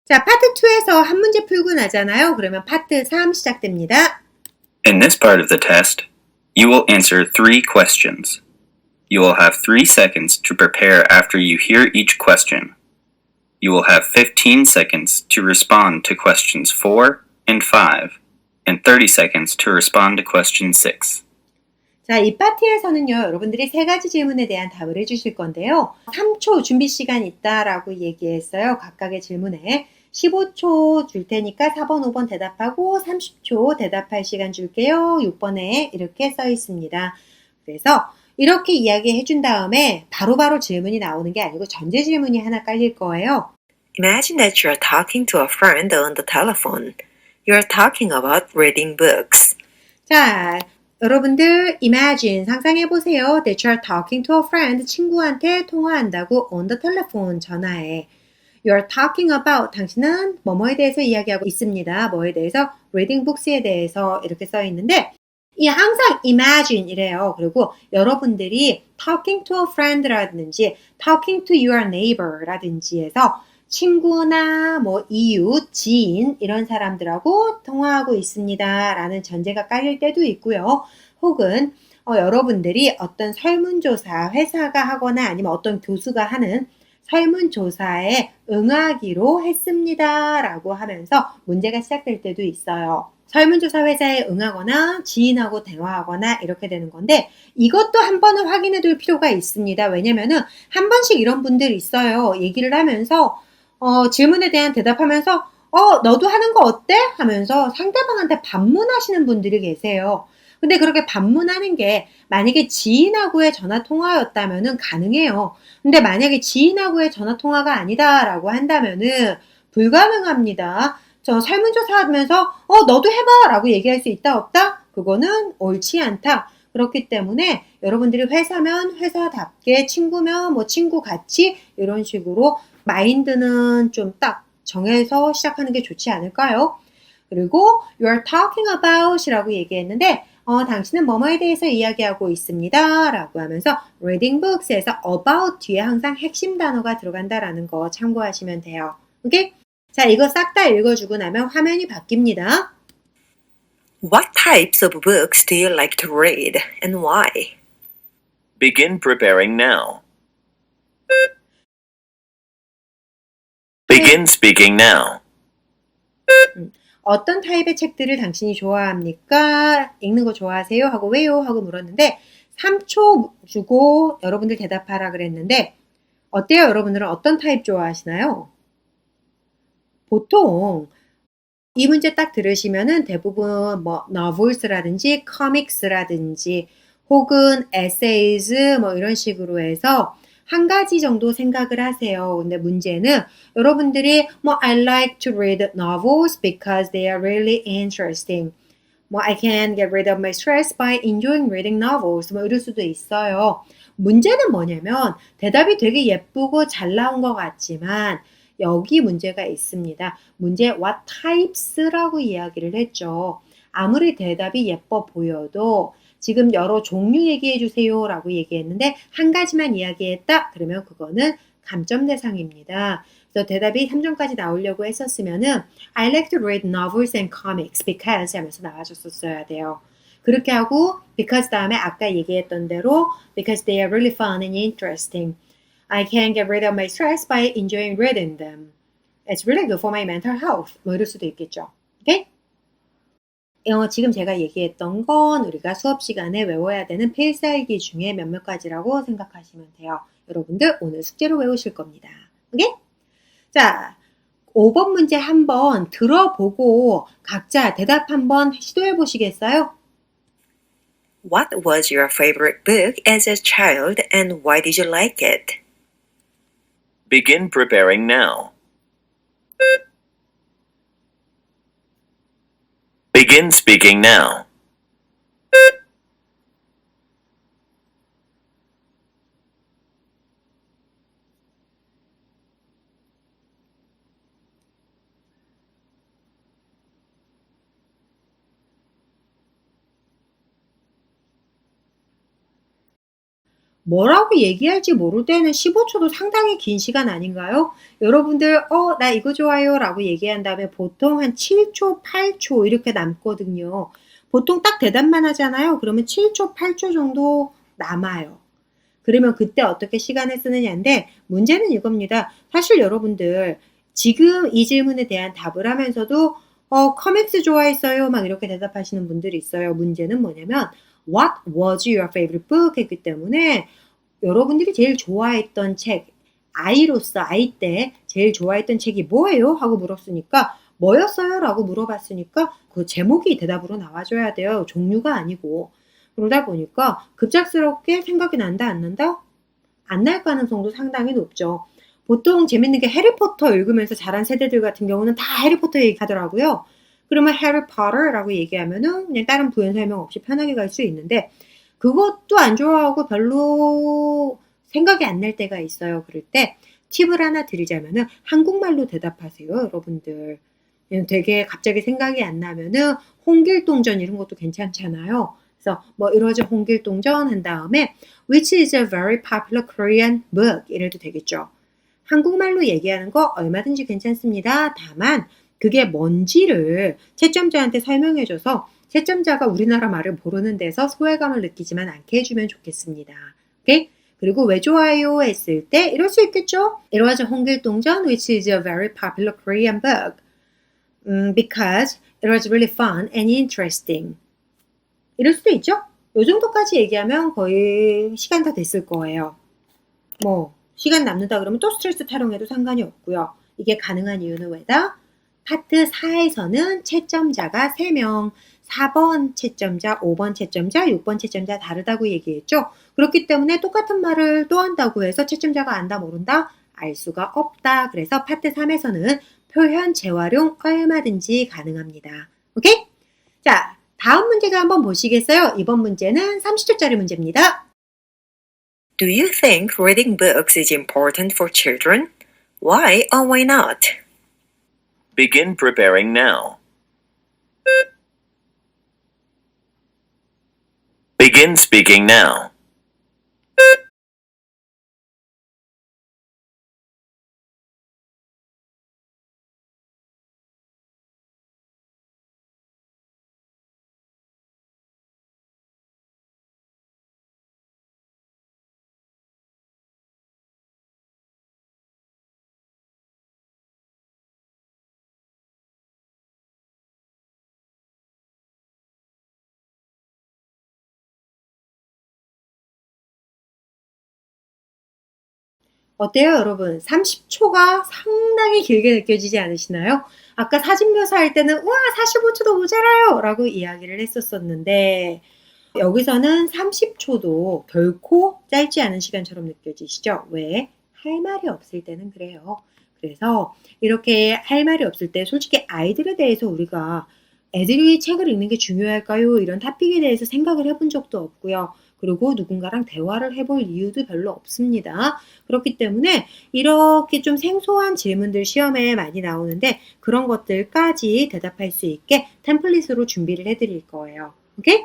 자, 파트 2에서 한 문제 풀고 나잖아요. 그러면 파트 3 시작됩니다. In this part of the test, you will answer 3 questions. You will have 3 seconds to prepare after you hear each question. You will have 15 seconds to respond to questions 4 and 5, and 30 seconds to respond to question 6. 자, 이 파트에서는요, 여러분들이 3가지 질문에 대한 답을 해주실 건데요. 3초 준비 시간 있다라고 얘기했어요. 각각의 질문에. 15초 줄 테니까 4번, 5번 대답하고 30초 대답할 시간 줄게요. 6번에 이렇게 써 있습니다. 그래서 이렇게 이야기해 준 다음에 바로바로 질문이 나오는 게 아니고 전제 질문이 하나 깔릴 거예요. Imagine that you're talking to a friend on the telephone. You're talking about reading books. 자, 여러분들 imagine 상상해 보세요. That you're talking to a friend. 친구한테 통화한다고 on the telephone 전화해. You're talking about 당신은 뭐뭐에 대해서 이야기하고 있습니다. 뭐에 대해서 reading books에 대해서 이렇게 써 있는데 이 항상 imagine 이래요. 그리고 여러분들이 talking to a friend라든지 talking to your neighbor라든지 해서 친구나 뭐 이웃, 지인 이런 사람들하고 통화하고 있습니다. 라는 전제가 깔릴 때도 있고요. 혹은 여러분들이 어떤 설문조사 회사가 하거나 아니면 어떤 교수가 하는 설문조사에 응하기로 했습니다. 라고 하면서 문제가 시작될 때도 있어요. 설문조사 회사에 응하거나 지인하고 대화하거나 이렇게 되는 건데 이것도 한 번은 확인해 둘 필요가 있습니다. 왜냐면은 한 번씩 이런 분들이 있어요. 얘기를 하면서 질문에 대한 대답하면서 너도 하는 거 어때? 하면서 상대방한테 반문하시는 분들이 계세요. 근데 그렇게 반문하는 게 만약에 지인하고의 전화 통화였다면은 가능해요. 근데 만약에 지인하고의 전화 통화가 아니다라고 한다면은 불가능합니다. 저 설문조사 하면서 너도 해봐 라고 얘기할 수 있다 없다? 그거는 옳지 않다. 그렇기 때문에 여러분들이 회사면 회사답게 친구면 뭐 친구 같이 이런 식으로 마인드는 좀 딱 정해서 시작하는 게 좋지 않을까요? 그리고 you're talking about 이라고 얘기했는데 당신은 뭐뭐에 대해서 이야기하고 있습니다. 라고 하면서 reading books에서 about 뒤에 항상 핵심 단어가 들어간다라는 거 참고하시면 돼요. 오케이? 자, 이거 싹 다 읽어주고 나면 화면이 바뀝니다. What types of books do you like to read and why? Begin preparing now. Begin speaking now. 어떤 타입의 책들을 당신이 좋아합니까? 읽는 거 좋아하세요? 하고 왜요? 하고 물었는데 3초 주고 여러분들 대답하라 그랬는데 어때요? 여러분들은 어떤 타입 좋아하시나요? 보통 이 문제 딱 들으시면은 대부분 뭐 novels라든지 comics라든지 혹은 essays 뭐 이런 식으로 해서 한 가지 정도 생각을 하세요. 근데 문제는 여러분들이 뭐 I like to read novels because they are really interesting. 뭐 I can get rid of my stress by enjoying reading novels. 뭐 이럴 수도 있어요. 문제는 뭐냐면 대답이 되게 예쁘고 잘 나온 것 같지만 여기 문제가 있습니다. 문제 what types라고 이야기를 했죠. 아무리 대답이 예뻐 보여도 지금 여러 종류 얘기해 주세요 라고 얘기했는데 한 가지만 이야기했다? 그러면 그거는 감점 대상입니다. 그래서 대답이 3점까지 나오려고 했었으면은 I like to read novels and comics because 하면서 나와줬었어야 돼요. 그렇게 하고 because 다음에 아까 얘기했던 대로 because they are really fun and interesting. I can get rid of my stress by enjoying reading them. It's really good for my mental health. 뭐 이럴 수도 있겠죠. 오케이? 지금 제가 얘기했던 건 우리가 수업 시간에 외워야 되는 필살기 중에 몇몇 가지라고 생각하시면 돼요. 여러분들 오늘 숙제로 외우실 겁니다. 오케이? 자, 5번 문제 한번 들어보고 각자 대답 한번 시도해 보시겠어요? What was your favorite book as a child and why did you like it? Begin preparing now. Begin speaking now. 뭐라고 얘기할지 모를 때는 15초도 상당히 긴 시간 아닌가요? 여러분들 나 이거 좋아요 라고 얘기한 다음에 보통 한 7초, 8초 이렇게 남거든요. 보통 딱 대답만 하잖아요. 그러면 7초, 8초 정도 남아요. 그러면 그때 어떻게 시간을 쓰느냐인데 문제는 이겁니다. 사실 여러분들 지금 이 질문에 대한 답을 하면서도 커믹스 좋아했어요 막 이렇게 대답하시는 분들이 있어요. 문제는 뭐냐면 What was your favorite book? 했기 때문에 여러분들이 제일 좋아했던 책, 아이 때 제일 좋아했던 책이 뭐예요? 하고 물었으니까 뭐였어요? 라고 물어봤으니까 그 제목이 대답으로 나와줘야 돼요. 종류가 아니고. 그러다 보니까 급작스럽게 생각이 난다, 안 난다? 안 날 가능성도 상당히 높죠. 보통 재밌는 게 해리포터 읽으면서 자란 세대들 같은 경우는 다 해리포터 얘기하더라고요. 그러면 해리포터라고 얘기하면은 그냥 다른 부연 설명 없이 편하게 갈 수 있는데 그것도 안 좋아하고 별로 생각이 안 날 때가 있어요. 그럴 때 팁을 하나 드리자면은 한국말로 대답하세요, 여러분들. 되게 갑자기 생각이 안 나면은 홍길동전 이런 것도 괜찮잖아요. 그래서 뭐 이러죠 홍길동전 한 다음에 which is a very popular Korean book 이래도 되겠죠. 한국말로 얘기하는 거 얼마든지 괜찮습니다. 다만 그게 뭔지를 채점자한테 설명해줘서 채점자가 우리나라 말을 모르는 데서 소외감을 느끼지만 않게 해주면 좋겠습니다. 오케이? 그리고 왜 좋아요 했을 때 이럴 수 있겠죠? It was 홍길동전 which is a very popular Korean book because it was really fun and interesting. 이럴 수도 있죠? 요 정도까지 얘기하면 거의 시간 다 됐을 거예요. 뭐 시간 남는다 그러면 또 스트레스 타령해도 상관이 없고요. 이게 가능한 이유는 왜다? 파트 4에서는 채점자가 3명, 4번 채점자, 5번 채점자, 6번 채점자 다르다고 얘기했죠. 그렇기 때문에 똑같은 말을 또 한다고 해서 채점자가 안다 모른다? 알 수가 없다. 그래서 파트 3에서는 표현 재활용 얼마든지 가능합니다. 오케이? 자, 다음 문제도 한번 보시겠어요? 이번 문제는 30초짜리 문제입니다. Do you think reading books is important for children? Why or why not? Begin preparing now. Begin speaking now. 어때요, 여러분? 30초가 상당히 길게 느껴지지 않으시나요? 아까 사진 묘사할 때는 우와 45초도 모자라요 라고 이야기를 했었었는데 여기서는 30초도 결코 짧지 않은 시간처럼 느껴지시죠? 왜? 할 말이 없을 때는 그래요. 그래서 이렇게 할 말이 없을 때 솔직히 아이들에 대해서 우리가 애들이 책을 읽는 게 중요할까요? 이런 토픽에 대해서 생각을 해본 적도 없고요. 그리고 누군가랑 대화를 해볼 이유도 별로 없습니다. 그렇기 때문에 이렇게 좀 생소한 질문들 시험에 많이 나오는데 그런 것들까지 대답할 수 있게 템플릿으로 준비를 해드릴 거예요. 오케이?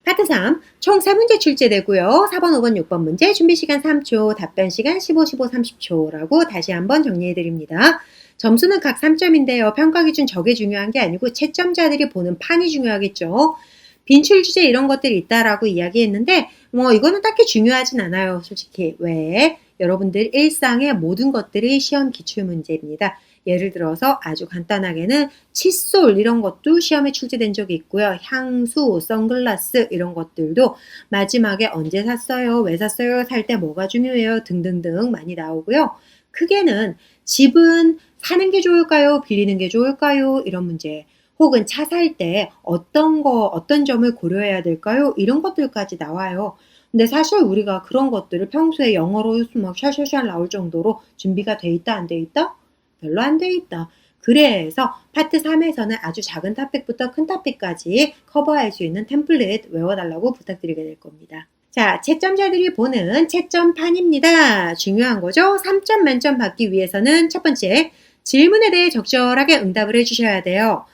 파트 3, 총 3문제 출제되고요. 4번, 5번, 6번 문제, 준비시간 3초, 답변시간 15, 15, 30초라고 다시 한번 정리해드립니다. 점수는 각 3점인데요. 평가 기준 저게 중요한 게 아니고 채점자들이 보는 판이 중요하겠죠. 빈출 주제 이런 것들이 있다라고 이야기했는데 뭐 이거는 딱히 중요하진 않아요. 솔직히. 왜? 여러분들 일상의 모든 것들이 시험 기출문제입니다. 예를 들어서 아주 간단하게는 칫솔 이런 것도 시험에 출제된 적이 있고요. 향수, 선글라스 이런 것들도 마지막에 언제 샀어요? 왜 샀어요? 살 때 뭐가 중요해요? 등등등 많이 나오고요. 크게는 집은 사는 게 좋을까요? 빌리는 게 좋을까요? 이런 문제. 혹은 차 살 때 어떤 점을 고려해야 될까요? 이런 것들까지 나와요. 근데 사실 우리가 그런 것들을 평소에 영어로 막 샬샬샬 나올 정도로 준비가 돼 있다, 안 돼 있다? 별로 안 돼 있다. 그래서 파트 3에서는 아주 작은 토픽부터 큰 토픽까지 커버할 수 있는 템플릿 외워달라고 부탁드리게 될 겁니다. 자, 채점자들이 보는 채점판입니다. 중요한 거죠? 3점 만점 받기 위해서는 첫 번째, 질문에 대해 적절하게 응답을 해주셔야 돼요.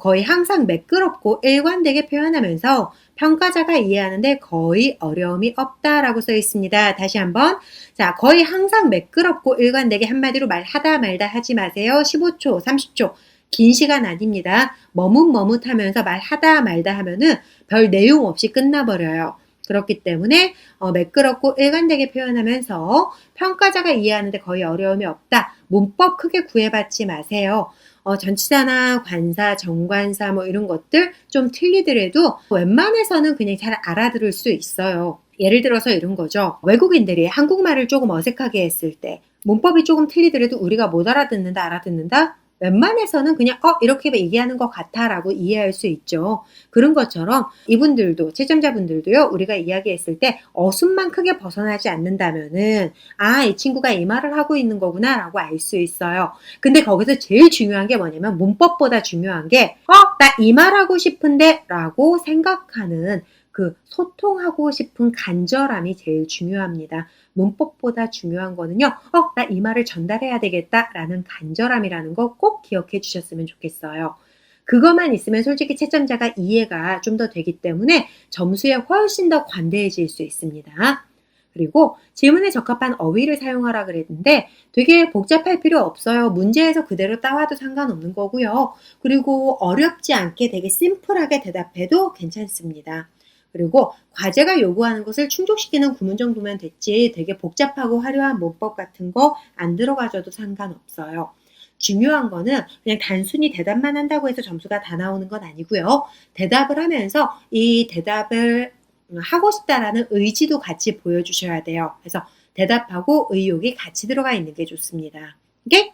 거의 항상 매끄럽고 일관되게 표현하면서 평가자가 이해하는데 거의 어려움이 없다라고 써 있습니다. 다시 한번. 자, 거의 항상 매끄럽고 일관되게 한마디로 말하다 말다 하지 마세요. 15초, 30초. 긴 시간 아닙니다. 머뭇머뭇하면서 말하다 말다 하면은 별 내용 없이 끝나버려요. 그렇기 때문에 매끄럽고 일관되게 표현하면서 평가자가 이해하는데 거의 어려움이 없다. 문법 크게 구애받지 마세요. 전치사나 관사, 정관사 뭐 이런 것들 좀 틀리더라도 웬만해서는 그냥 잘 알아들을 수 있어요. 예를 들어서 이런 거죠. 외국인들이 한국말을 조금 어색하게 했을 때 문법이 조금 틀리더라도 우리가 못 알아듣는다, 알아듣는다? 웬만해서는 그냥 이렇게 얘기하는 것 같아 라고 이해할 수 있죠. 그런 것처럼 이분들도 채점자분들도요. 우리가 이야기했을 때 어순만 크게 벗어나지 않는다면은 이 친구가 이 말을 하고 있는 거구나 라고 알 수 있어요. 근데 거기서 제일 중요한 게 뭐냐면 문법보다 중요한 게 나 이 말하고 싶은데 라고 생각하는 그 소통하고 싶은 간절함이 제일 중요합니다. 문법보다 중요한 거는요. 나 이 말을 전달해야 되겠다라는 간절함이라는 거 꼭 기억해 주셨으면 좋겠어요. 그것만 있으면 솔직히 채점자가 이해가 좀 더 되기 때문에 점수에 훨씬 더 관대해질 수 있습니다. 그리고 질문에 적합한 어휘를 사용하라 그랬는데 되게 복잡할 필요 없어요. 문제에서 그대로 따와도 상관없는 거고요. 그리고 어렵지 않게 되게 심플하게 대답해도 괜찮습니다. 그리고 과제가 요구하는 것을 충족시키는 구문 정도면 됐지 되게 복잡하고 화려한 문법 같은 거 안 들어가줘도 상관없어요. 중요한 거는 그냥 단순히 대답만 한다고 해서 점수가 다 나오는 건 아니고요. 대답을 하면서 이 대답을 하고 싶다라는 의지도 같이 보여주셔야 돼요. 그래서 대답하고 의욕이 같이 들어가 있는 게 좋습니다. 오케이?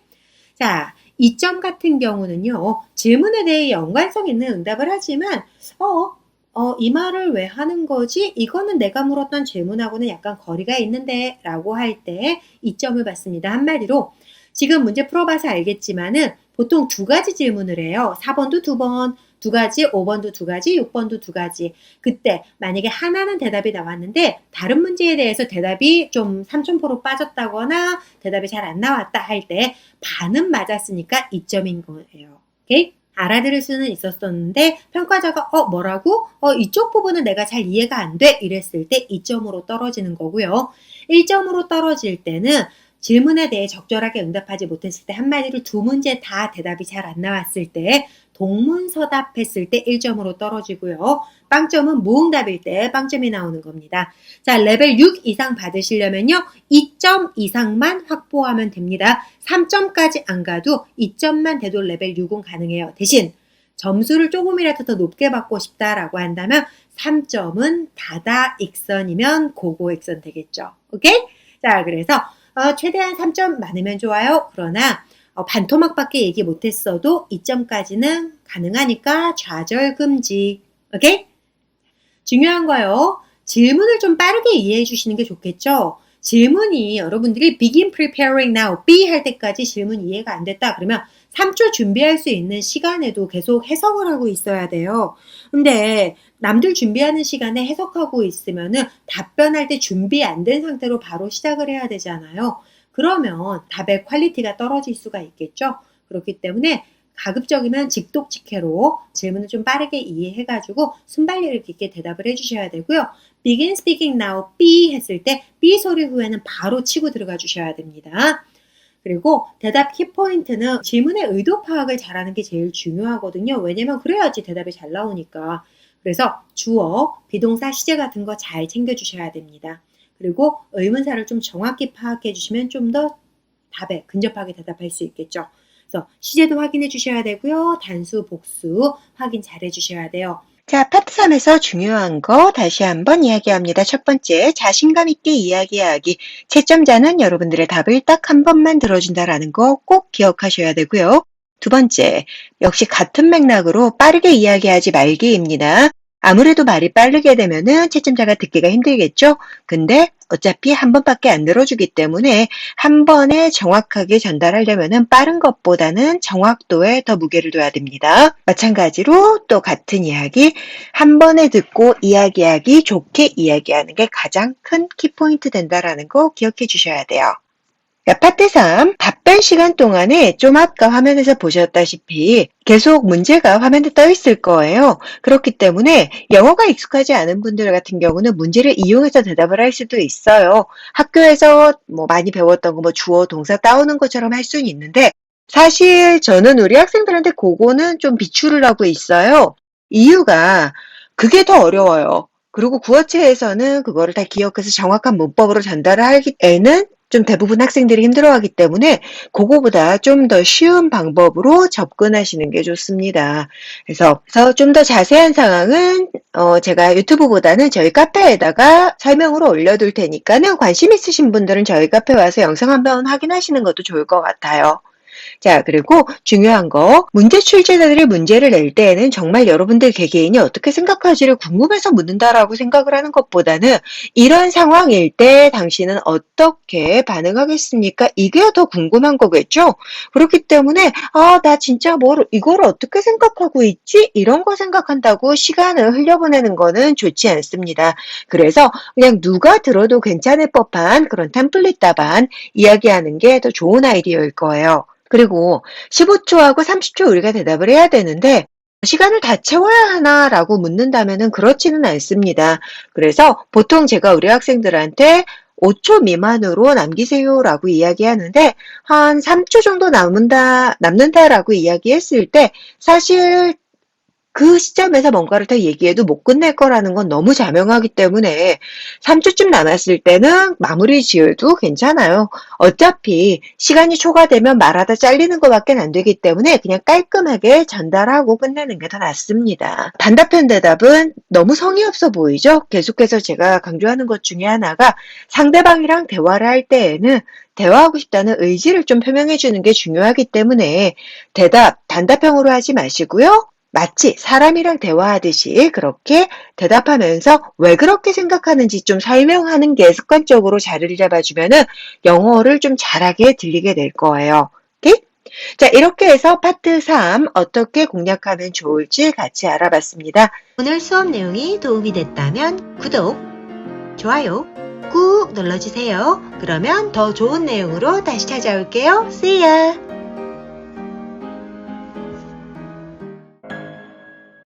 자, 이 점 같은 경우는요. 질문에 대해 연관성 있는 응답을 하지만 이 말을 왜 하는 거지? 이거는 내가 물었던 질문하고는 약간 거리가 있는데 라고 할 때 이 점을 받습니다. 한마디로 지금 문제 풀어봐서 알겠지만은 보통 두 가지 질문을 해요. 4번도 두 번, 두 가지, 5번도 두 가지, 6번도 두 가지. 그때 만약에 하나는 대답이 나왔는데 다른 문제에 대해서 대답이 좀 3000% 빠졌다거나 대답이 잘 안 나왔다 할 때 반은 맞았으니까 2점인 거예요. 오케이? 알아들을 수는 있었었는데 평가자가 뭐라고? 이쪽 부분은 내가 잘 이해가 안 돼. 이랬을 때 2점으로 떨어지는 거고요. 1점으로 떨어질 때는 질문에 대해 적절하게 응답하지 못했을 때 한마디로 두 문제 다 대답이 잘 안 나왔을 때 동문서답했을 때 1점으로 떨어지고요. 빵점은 무응답일 때 빵점이 나오는 겁니다. 자, 레벨 6 이상 받으시려면요. 2점 이상만 확보하면 됩니다. 3점까지 안 가도 2점만 돼도 레벨 6은 가능해요. 대신 점수를 조금이라도 더 높게 받고 싶다라고 한다면 3점은 다다익선이면 고고익선 되겠죠. 오케이? 자, 그래서 최대한 3점 많으면 좋아요. 그러나 반토막밖에 얘기 못했어도 2점까지는 가능하니까 좌절 금지. 오케이? 중요한 거요. 질문을 좀 빠르게 이해해 주시는 게 좋겠죠? 질문이 여러분들이 begin preparing now, be 할 때까지 질문 이해가 안 됐다. 그러면 3초 준비할 수 있는 시간에도 계속 해석을 하고 있어야 돼요. 근데 남들 준비하는 시간에 해석하고 있으면은 답변할 때 준비 안 된 상태로 바로 시작을 해야 되잖아요. 그러면 답의 퀄리티가 떨어질 수가 있겠죠. 그렇기 때문에 가급적이면 직독직해로 질문을 좀 빠르게 이해해가지고 순발력을 있게 대답을 해주셔야 되고요. begin speaking now, be 했을 때 be 소리 후에는 바로 치고 들어가 주셔야 됩니다. 그리고 대답 키포인트는 질문의 의도 파악을 잘하는 게 제일 중요하거든요. 왜냐면 그래야지 대답이 잘 나오니까. 그래서 주어, 비동사, 시제 같은 거 잘 챙겨주셔야 됩니다. 그리고 의문사를 좀 정확히 파악해 주시면 좀 더 답에 근접하게 대답할 수 있겠죠. 그래서 시제도 확인해 주셔야 되고요. 단수, 복수 확인 잘 해주셔야 돼요. 자, 파트 3에서 중요한 거 다시 한번 이야기합니다. 첫 번째, 자신감 있게 이야기하기. 채점자는 여러분들의 답을 딱 한 번만 들어준다라는 거 꼭 기억하셔야 되고요. 두 번째, 역시 같은 맥락으로 빠르게 이야기하지 말기입니다. 아무래도 말이 빠르게 되면은 채점자가 듣기가 힘들겠죠? 근데 어차피 한 번밖에 안 들어주기 때문에 한 번에 정확하게 전달하려면은 빠른 것보다는 정확도에 더 무게를 둬야 됩니다. 마찬가지로 또 같은 이야기, 한 번에 듣고 이야기하기 좋게 이야기하는 게 가장 큰 키포인트 된다라는 거 기억해 주셔야 돼요. 파트 3, 답변 시간 동안에 좀 아까 화면에서 보셨다시피 계속 문제가 화면에 떠 있을 거예요. 그렇기 때문에 영어가 익숙하지 않은 분들 같은 경우는 문제를 이용해서 대답을 할 수도 있어요. 학교에서 많이 배웠던 거 주어, 동사 따오는 것처럼 할 수는 있는데 사실 저는 우리 학생들한테 그거는 좀 비추를 하고 있어요. 이유가 그게 더 어려워요. 그리고 구어체에서는 그거를 다 기억해서 정확한 문법으로 전달을 하기에는 좀 대부분 학생들이 힘들어하기 때문에 그거보다 좀 더 쉬운 방법으로 접근하시는 게 좋습니다. 그래서 좀 더 자세한 상황은 제가 유튜브보다는 저희 카페에다가 설명으로 올려둘 테니까는 관심 있으신 분들은 저희 카페 와서 영상 한번 확인하시는 것도 좋을 것 같아요. 자, 그리고 중요한 거, 문제 출제자들이 문제를 낼 때에는 정말 여러분들 개개인이 어떻게 생각하지를 궁금해서 묻는다라고 생각을 하는 것보다는 이런 상황일 때 당신은 어떻게 반응하겠습니까? 이게 더 궁금한 거겠죠? 그렇기 때문에 나 진짜 이걸 어떻게 생각하고 있지? 이런 거 생각한다고 시간을 흘려보내는 거는 좋지 않습니다. 그래서 그냥 누가 들어도 괜찮을 법한 그런 템플릿 답안 이야기하는 게 더 좋은 아이디어일 거예요. 그리고 15초하고 30초 우리가 대답을 해야 되는데 시간을 다 채워야 하나라고 묻는다면은 그렇지는 않습니다. 그래서 보통 제가 우리 학생들한테 5초 미만으로 남기세요라고 이야기하는데 한 3초 정도 남는다라고 이야기했을 때 사실 그 시점에서 뭔가를 더 얘기해도 못 끝낼 거라는 건 너무 자명하기 때문에 3초쯤 남았을 때는 마무리 지어도 괜찮아요. 어차피 시간이 초과되면 말하다 잘리는 것밖에 안 되기 때문에 그냥 깔끔하게 전달하고 끝내는 게 더 낫습니다. 단답형 대답은 너무 성의 없어 보이죠? 계속해서 제가 강조하는 것 중에 하나가 상대방이랑 대화를 할 때에는 대화하고 싶다는 의지를 좀 표명해 주는 게 중요하기 때문에 단답형으로 하지 마시고요. 마치 사람이랑 대화하듯이 그렇게 대답하면서 왜 그렇게 생각하는지 좀 설명하는 게 습관적으로 자리를 잡아주면은 영어를 좀 잘하게 들리게 될 거예요. 오케이? 자, 이렇게 해서 파트 3 어떻게 공략하면 좋을지 같이 알아봤습니다. 오늘 수업 내용이 도움이 됐다면 구독, 좋아요 꾹 눌러주세요. 그러면 더 좋은 내용으로 다시 찾아올게요. See ya!